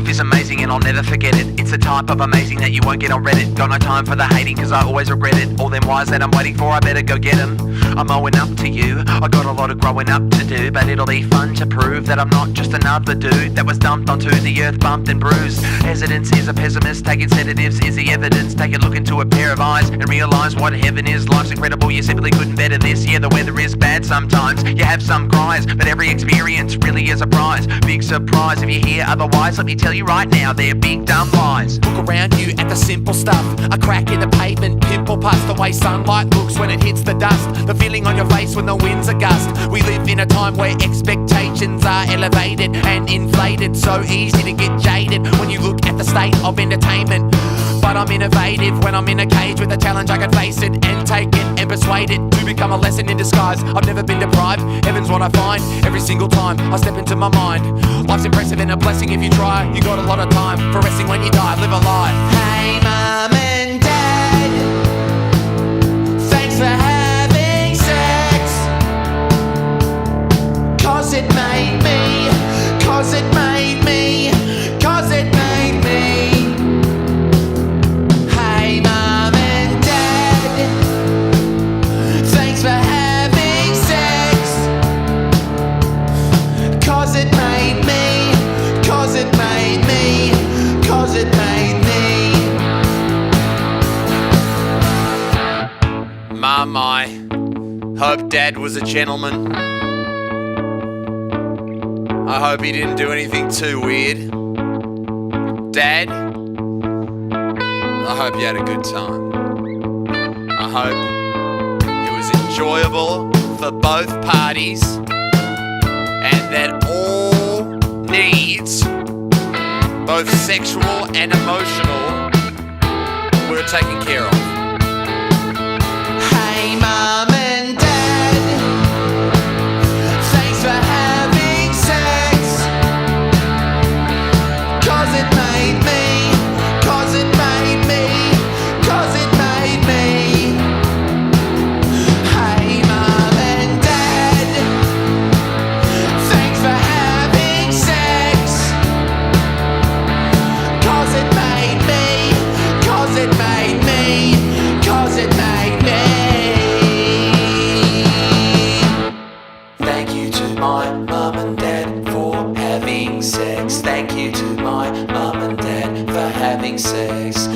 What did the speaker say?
Life is amazing and I'll never forget it. It's the type of amazing that you won't get on Reddit. Got no time for the hating cause I always regret it. All them wires that I'm waiting for, I better go get them. I'm owing up to you, I got a lot of growing up to do. But it'll be fun to prove that I'm not just another dude that was dumped onto the earth, bumped and bruised. Hesitance is a pessimist, taking sedatives is the evidence. Take a look into a pair of eyes and realise what heaven is. Life's incredible, you simply couldn't better this. Yeah, the weather is bad sometimes, you have some cries, but every experience really is a prize. Big surprise if you hear otherwise, let me tell you right now, they're big dumb lies. Look around you at the simple stuff, a crack in the pavement, pimple past the way sunlight looks when it hits the dust, the feeling on your face when the winds are gust. We live in a time where expectations are elevated and inflated, so easy to get jaded when you look at the state of entertainment. But I'm innovative when I'm in a cage with a challenge, I can face it and take it and persuade it to become a lesson in disguise. I've never been deprived, heaven's what I find every single time I step into my mind. Life's impressive and a blessing if you try. You got a lot of time for resting when you die, live a life. Hey mum and dad, thanks for having sex, cause it made me, cause it made me, cause it made me. Hey mum and dad, thanks for having sex, cause it made me, cause it made me, cause it made me. Mum, I hope Dad was a gentleman. I hope he didn't do anything too weird. Dad, I hope you had a good time. I hope it was enjoyable for both parties and that all needs, both sexual and emotional, were taken care of. Hey mum and dad, thanks for having sex, cause it made me, cause it made me, cause it made me. Hey mum and dad, thanks for having sex, cause it made me, cause it made me, cause it made me. Thank you to my mum and dad for having sex. Thank you to my mum and dad for having sex.